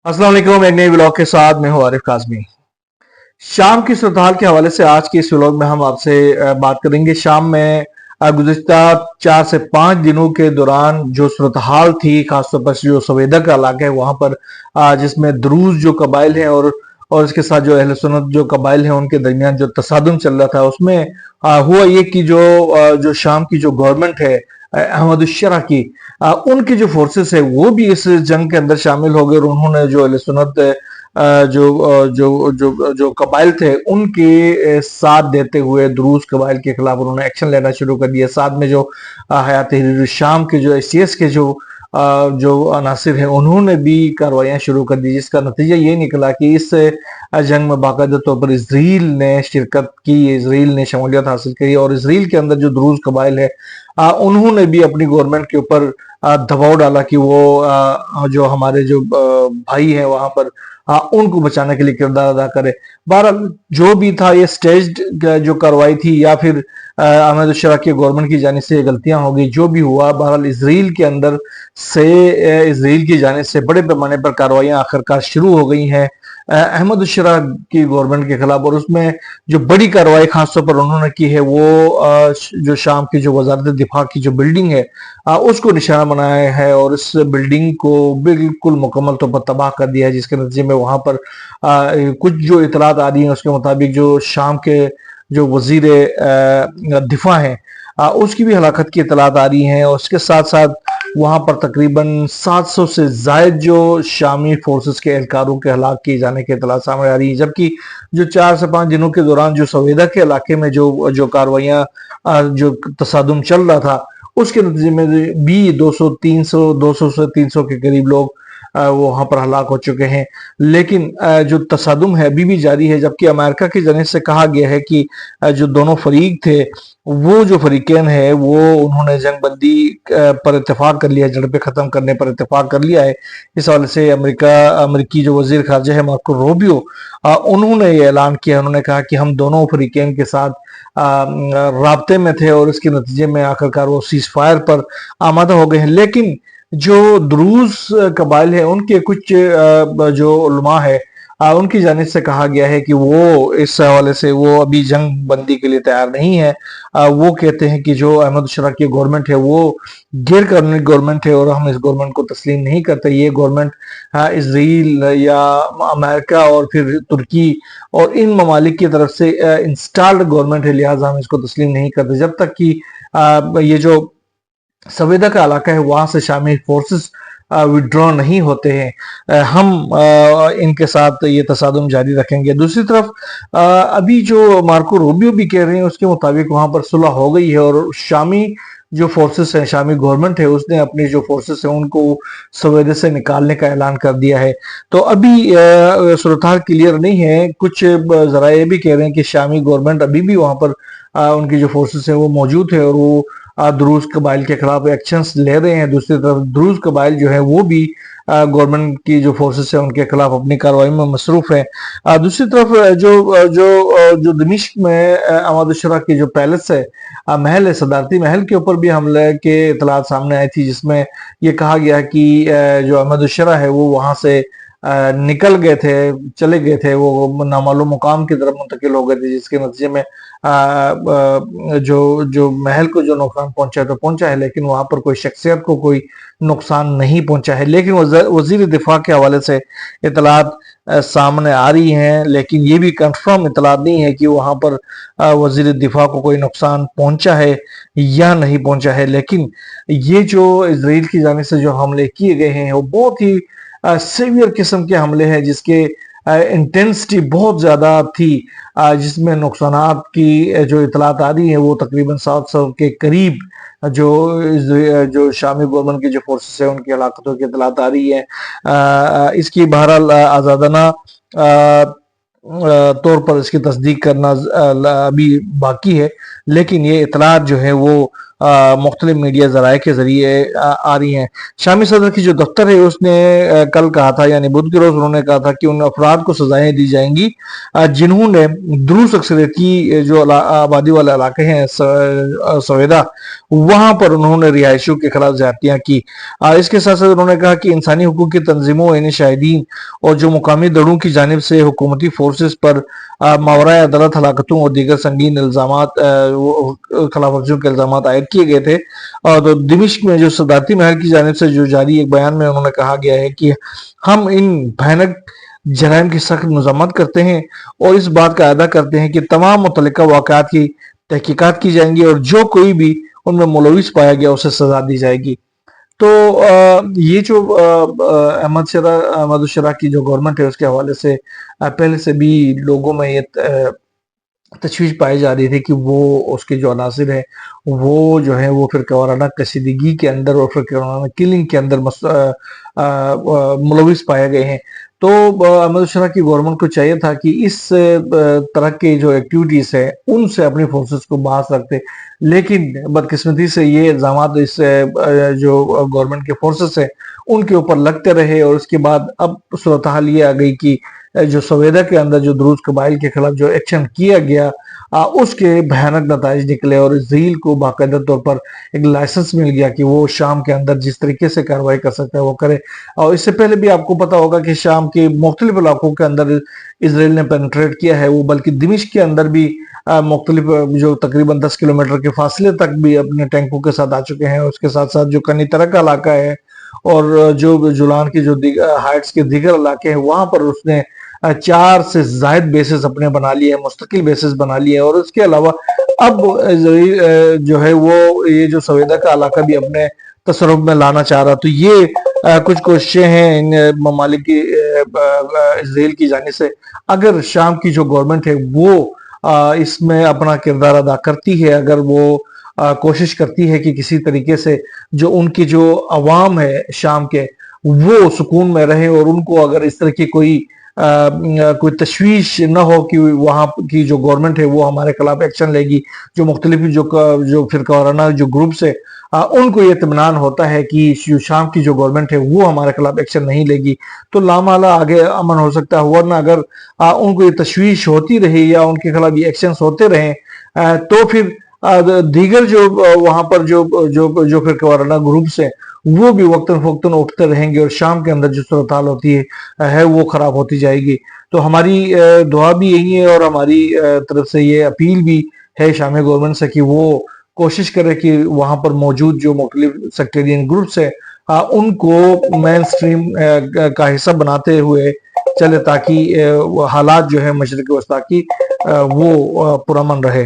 अस्सलाम वालेकुम। एक नए व्लॉग के साथ मैं हूं आरिफ काज़मी। शाम की सूरत के हवाले से आज के इस व्लॉग में हम आपसे बात करेंगे। शाम में गुज़िश्ता 4 से 5 दिनों के दौरान जो सूरत हाल थी, खासतौर पर जो सवेदा का इलाका है वहां पर जिसमें द्रूज जो कबाइल हैं और इसके साथ जो अहले सुन्नत जो कबाइल हैं उनके दरमियान जो तसादुम चल रहा था, उसमें हुआ ये कि जो शाम की जो गवर्नमेंट है अहमद उशरा की, उनकी जो फोर्सेस है वो भी इस जंग के अंदर शामिल हो गए और उन्होंने जो अहले सुन्नत जो कबाइल थे उनके साथ देते हुए द्रूज कबाइल के खिलाफ उन्होंने एक्शन लेना शुरू कर दिया। साथ में जो हयात तहरीर शाम के जो एसीएस के जो अनासिर हैं उन्होंने भी कार्रवाइयां शुरू कर दी, जिसका नतीजा ये निकला कि इस जंग में बाकायदा तौर पर इसराइल ने शिरकत की, इसराइल ने शमूलियत हासिल की और इसराइल के अंदर जो द्रूज कबाइल है उन्होंने भी अपनी गवर्नमेंट के ऊपर दबाव डाला कि वो जो हमारे जो भाई हैं वहां पर उनको बचाने के लिए किरदार अदा करे। बहरहाल जो भी था ये स्टेज्ड जो कार्रवाई थी या फिर अहमद उशरा की गवर्नमेंट की जानिब से गलतियां हो गई, जो भी हुआ बहरहाल इसराइल के अंदर से इसराइल की जानिब से बड़े पैमाने पर कार्रवाइयां आखिरकार शुरू हो गई हैं अहमद उशरा की गवर्नमेंट के खिलाफ। और उसमें जो बड़ी कार्रवाई खासतौर पर उन्होंने की है वो जो शाम की जो वजारत दिफा की जो बिल्डिंग है उसको निशाना बनाया है और इस बिल्डिंग को बिल्कुल मुकम्मल तौर पर तबाह कर दिया है, जिसके नतीजे में वहां पर कुछ जो इतलात आ रही हैं उसके मुताबिक जो शाम के जो वजीर दिफा हैं उसकी भी हलाकत की इतलात आ रही हैं और उसके साथ साथ वहां पर तकरीबन 700 से जायद जो शामी फोर्सेस के एहलकारों के हलाक किए जाने की इतलात सामने आ रही है। जबकि जो 4 से 5 दिनों के दौरान जो सवेदा के इलाके में जो कार्रवाइयां जो तसादुम चल रहा था उसके नतीजे में भी 200 से 300 के करीब लोग वो वहां पर हलाक हो चुके हैं। लेकिन जो तसादुम है अभी भी जारी है, जबकि अमेरिका की जानिब से कहा गया है कि जो दोनों फरीक थे वो जो फरीकैन है वो उन्होंने जंगबंदी पर इत्तेफाक कर लिया, झड़पें खत्म करने पर इत्तेफाक कर लिया है। इस हवाले से अमेरिकी जो वजीर खारजा है मार्को रूबियो, उन्होंने ये ऐलान किया। उन्होंने कहा कि हम दोनों फरीकैन के साथ राब्ते में थे और इसके नतीजे में आखिरकार वो सीज फायर पर आमादा हो गए हैं। लेकिन जो द्रूज कबाइल है उनके कुछ जो उलमा है उनकी जानिब से कहा गया है कि वो इस हवाले से वो अभी जंग बंदी के लिए तैयार नहीं है। वो कहते हैं कि जो अहमद उशरा की गवर्नमेंट है वो गैर कानूनी गवर्नमेंट है और हम इस गवर्नमेंट को तस्लीम नहीं करते। ये गवर्नमेंट इसराइल या अमेरिका और फिर तुर्की और इन ममालिक की तरफ से इंस्टॉल्ड गवर्नमेंट है, लिहाजा हम इसको तस्लीम नहीं करते जब तक कि ये जो सवेदा का इलाका है वहां से शामिल फोर्सेस विड्रॉ नहीं होते हैं। हम इनके साथ ये तसादुम जारी रखेंगे। दूसरी तरफ अभी जो मार्को रूबियो भी कह रहे हैं उसके मुताबिक वहां पर सुलह हो गई है और शामी जो फोर्सेस हैं, शामी गवर्नमेंट है उसने अपनी जो फोर्सेस हैं उनको सवेदे से निकालने का ऐलान कर दिया है। तो अभी सूरत हाल क्लियर नहीं है। कुछ जराए भी कह रहे हैं कि शामी गवर्नमेंट अभी भी वहां पर उनकी जो फोर्सेस है वो मौजूद है और वो द्रूज कबाइल के खिलाफ एक्शंस ले रहे हैं। दूसरी तरफ द्रूज कबाइल जो है वो भी गवर्नमेंट की जो फोर्सेस है उनके खिलाफ अपनी कार्रवाई में मसरूफ है। दूसरी तरफ जो दमिश्क में अहमद उशरा की जो पैलेस है, महल है, सदारती महल के ऊपर भी हमले के इतलात सामने आई थी, जिसमें ये कहा गया कि जो अहमद उशरा है वो वहां से निकल गए थे, चले गए थे, वो नामालूम मुकाम की तरफ मुंतकिल हो गए थे, जिसके नतीजे में जो महल को जो नुकसान पहुंचा है तो पहुंचा है, लेकिन वहां पर कोई शख्सियत को कोई नुकसान नहीं पहुंचा है। लेकिन वजीर दिफा के हवाले से इतलात सामने आ रही हैं, लेकिन ये भी कंफर्म इतलात नहीं है कि वहां पर वजीर दिफा को कोई नुकसान पहुंचा है या नहीं पहुंचा है। लेकिन ये जो इसराइल की जानिब से जो हमले किए गए हैं वो बहुत ही सीवियर किस्म के हमले हैं, जिसके इंटेंसिटी बहुत ज्यादा थी, जिसमें नुकसानात की जो इतलात आ रही है वो तकरीबन 700 के करीब जो शामी गवर्नमेंट की जो फोर्सेस है उनकी हलाकतों की इतलात आ रही है। इसकी बहरहाल आजादाना तौर पर इसकी तस्दीक करना अभी बाकी है, लेकिन ये इतलात जो है वो मुख्तलिफ मीडिया ज़राए के ज़रिए आ रही हैं। शामी सदर की जो दफ्तर है उसने कल कहा था, यानी बुध के रोज़ उन्होंने कहा था कि उन अफराद को सजाएं दी जाएंगी जिन्होंने दुरूस अक्सरियत की जो आबादी वाले इलाके हैं सवेदा, वहां पर उन्होंने रिहायशियों के खिलाफ ज्यादतियां की। इसके साथ साथ उन्होंने कहा कि इंसानी हुकूक की तंजीमों, यानी शाहिदीन और जो मुकामी दड़ों की जानिब से हुकूमती फोर्सेस पर मावरा अदालत हलाकतों और दीगर संगीन इल्जामात खिलाफ वर्जियों के इल्जामात आयद किए गए थे। और तो दिमिश्क में जो सदारती महल की जानिब से जो जारी एक बयान में उन्होंने कहा गया है कि हम इन भयानक जराइम की सख्त मजम्मत करते हैं और इस बात का अदा करते हैं कि तमाम मुतल्लिका वाक़यात की तहकीकात की जाएंगी और जो कोई भी उनमें मुलविस पाया गया उसे सजा दी जाएगी। तो ये जो अहमद शरा की जो गवर्नमेंट है उसके हवाले से पहले से भी लोगों में ये तशवीश पाई जा रही थी कि वो उसके जो अनासिर हैं वो जो है वो फिर वाराना कशीदगी के अंदर और फिर वाराना किलिंग के अंदर मुलविस पाए गए हैं। तो अहमद शरा की गवर्नमेंट को चाहिए था कि इस तरह के जो एक्टिविटीज है उनसे अपनी फोर्सेस को बाहर रखते, लेकिन बदकिस्मती से ये इल्जाम इस जो गवर्नमेंट के फोर्सेस है उनके ऊपर लगते रहे और उसके बाद अब सूरत हाल ये आ गई कि जो सवेदा के अंदर जो दुरूज कबाइल के खिलाफ जो एक्शन किया गया उसके भयानक नताइज निकले और इसराइल को बाकायदा तौर पर एक लाइसेंस मिल गया कि वो शाम के अंदर जिस तरीके से कार्रवाई कर सकता है वो करे। और इससे पहले भी आपको पता होगा कि शाम के मुख्तलिफ इलाकों के अंदर इसराइल ने पेनिट्रेट किया है, वो बल्कि दिमिश्क के अंदर भी मुख्तलिफ जो तकरीबन 10 किलोमीटर के फासले तक भी अपने टैंकों के साथ आ चुके हैं। उसके साथ साथ जो कनी तरह का इलाका है और जो जुलान की जो हाइट्स के दीगर इलाके हैं वहां पर उसने 4 से जायद बेसिस अपने बना लिए, मुस्तकिल बेसिस बना लिए और उसके अलावा अब जो है वो ये जो सवेदा का इलाका भी अपने तसरुफ में लाना चाह रहा। तो ये कुछ कोशिशें हैं इन ममालिक की इसराइल की जानिब से। अगर शाम की जो गवर्नमेंट है वो इसमें अपना किरदार अदा करती है, अगर वो कोशिश करती है कि किसी तरीके से जो उनकी जो अवाम है शाम के वो सुकून में रहे और उनको अगर इस तरह की कोई तशवीश न हो कि वहां की जो गवर्नमेंट है वो हमारे खिलाफ एक्शन लेगी, जो मुख्तलिफ जो फिरकावाराना जो ग्रुप्स है उनको ये इत्मीनान होता है कि जो शाम की जो गवर्नमेंट है वो हमारे खिलाफ एक्शन नहीं लेगी, तो लामाला आगे अमन हो सकता है। वरना अगर उनको ये तशवीश होती रही या उनके खिलाफ ये एक्शन होते रहे तो फिर दीगर जो वहां पर जो फिरकावाराना ग्रुप्स हैं वो भी वक्तन फवक्तन उठते रहेंगे और शाम के अंदर जो सूरत हाल होती है वो खराब होती जाएगी। तो हमारी दुआ भी यही है और हमारी तरफ से ये अपील भी है शामी गवर्नमेंट से कि वो कोशिश करे कि वहां पर मौजूद जो मुख्तलिफ सेक्टेरियन ग्रुप्स है उनको मेन स्ट्रीम का हिस्सा बनाते हुए चले ताकि हालात जो है मशरिक वस्ता की वो पुरअमन रहे।